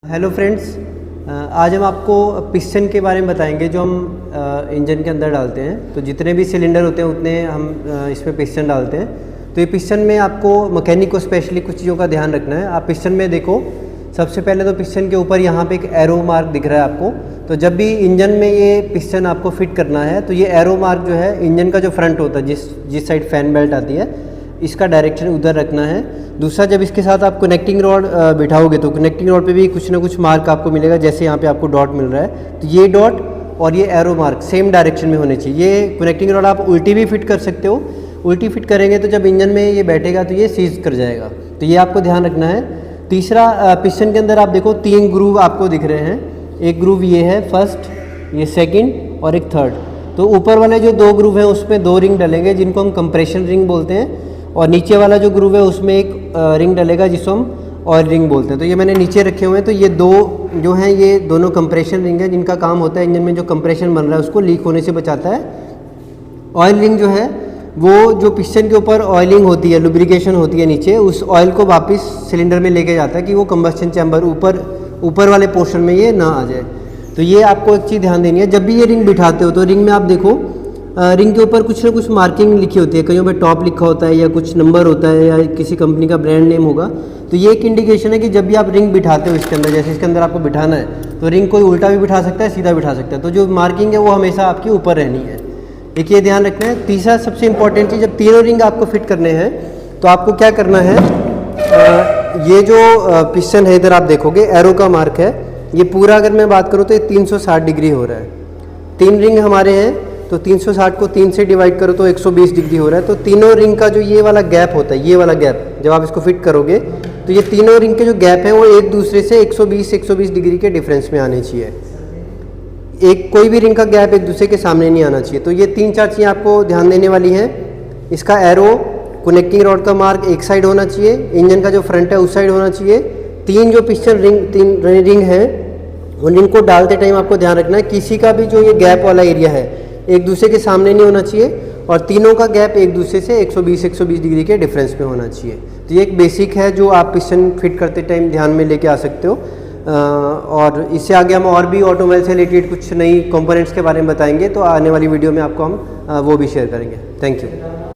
Hello friends, आज हम आपको पिस्टन के बारे में बताएंगे जो हम इंजन के अंदर डालते हैं। तो जितने भी सिलेंडर होते हैं उतने हम इसमें पिस्टन डालते हैं। तो ये पिस्टन में आपको मैकेनिक को स्पेशली कुछ चीज़ों का ध्यान रखना है। आप पिस्टन में देखो, सबसे पहले तो पिस्टन के ऊपर यहाँ पे एक एरो मार्क दिख रहा है आपको। तो जब भी इंजन में ये पिस्टन आपको फिट करना है तो ये एरो मार्क जो है इंजन का जो फ्रंट होता है, जिस साइड फैन बेल्ट आती है, इसका डायरेक्शन उधर रखना है। दूसरा, जब इसके साथ आप कनेक्टिंग रॉड बिठाओगे तो कनेक्टिंग रॉड पे भी कुछ ना कुछ मार्क आपको मिलेगा। जैसे यहाँ पे आपको डॉट मिल रहा है, तो ये डॉट और ये एरो मार्क सेम डायरेक्शन में होने चाहिए। ये कनेक्टिंग रॉड आप उल्टी भी फिट कर सकते हो। उल्टी फिट करेंगे तो जब इंजन में ये बैठेगा तो ये सीज कर जाएगा। तो ये आपको ध्यान रखना है। तीसरा, पिस्टन के अंदर आप देखो 3 ग्रूव आपको दिख रहे हैं। एक ग्रूव ये है फर्स्ट, ये सेकेंड और एक थर्ड। तो ऊपर वाले जो 2 ग्रूव हैं उसमें 2 रिंग डलेंगे जिनको हम कंप्रेशन रिंग बोलते हैं, और नीचे वाला जो ग्रूव है उसमें एक रिंग डलेगा जिसको हम ऑयल रिंग बोलते हैं। तो ये मैंने नीचे रखे हुए हैं। तो ये 2 जो हैं ये दोनों कंप्रेशन रिंग है, जिनका काम होता है इंजन में जो कंप्रेशन बन रहा है उसको लीक होने से बचाता है। ऑयल रिंग जो है वो जो पिस्टन के ऊपर ऑयलिंग होती है, लुब्रिकेशन होती है नीचे, उस ऑयल को वापस सिलेंडर में लेके जाता है कि वो कंबस्टन चैम्बर ऊपर वाले पोर्शन में ये ना आ जाए। तो ये आपको एक चीज़ ध्यान देनी है। जब भी ये रिंग बिठाते हो तो रिंग में आप देखो, रिंग के ऊपर कुछ ना कुछ मार्किंग लिखी होती है। कहीं पे टॉप लिखा होता है या कुछ नंबर होता है या किसी कंपनी का ब्रांड नेम होगा। तो ये एक इंडिकेशन है कि जब भी आप रिंग बिठाते हो इसके अंदर, जैसे इसके अंदर आपको बिठाना है, तो रिंग कोई उल्टा भी बिठा सकता है, सीधा बिठा सकता है। तो जो मार्किंग है वो हमेशा आपकी ऊपर रहनी है। एक ये ध्यान रखना है। तीसरा सबसे इंपॉर्टेंट चीज़, जब तीनों रिंग आपको फिट करने हैं तो आपको क्या करना है, ये जो पिस्टन है इधर आप देखोगे एरो का मार्क है, ये पूरा अगर मैं बात करूँ तो ये 360 डिग्री हो रहा है। 3 रिंग हमारे हैं तो 360 को 3 से डिवाइड करो तो 120 डिग्री हो रहा है। तो तीनों रिंग का जो ये वाला गैप होता है, ये वाला गैप जब आप इसको फिट करोगे तो ये तीनों रिंग के जो गैप है वो एक दूसरे से 120 डिग्री के डिफरेंस में आने चाहिए। एक कोई भी रिंग का गैप एक दूसरे के सामने नहीं आना चाहिए। तो ये 3-4 चीज़ें आपको ध्यान देने वाली हैं। इसका एरो, कनेक्टिंग रॉड का मार्क एक साइड होना चाहिए, इंजन का जो फ्रंट है उस साइड होना चाहिए। 3 जो पिस्टन तीन रिंग है उन रिंग को डालते टाइम आपको ध्यान रखना है किसी का भी जो ये गैप वाला एरिया है एक दूसरे के सामने नहीं होना चाहिए, और तीनों का गैप एक दूसरे से 120 डिग्री के डिफरेंस में होना चाहिए। तो ये एक बेसिक है जो आप पिस्टन फिट करते टाइम ध्यान में लेके आ सकते हो। और इससे आगे हम और भी ऑटोमोबाइल से रिलेटेड कुछ नई कंपोनेंट्स के बारे में बताएंगे, तो आने वाली वीडियो में आपको हम वो भी शेयर करेंगे। Thank you.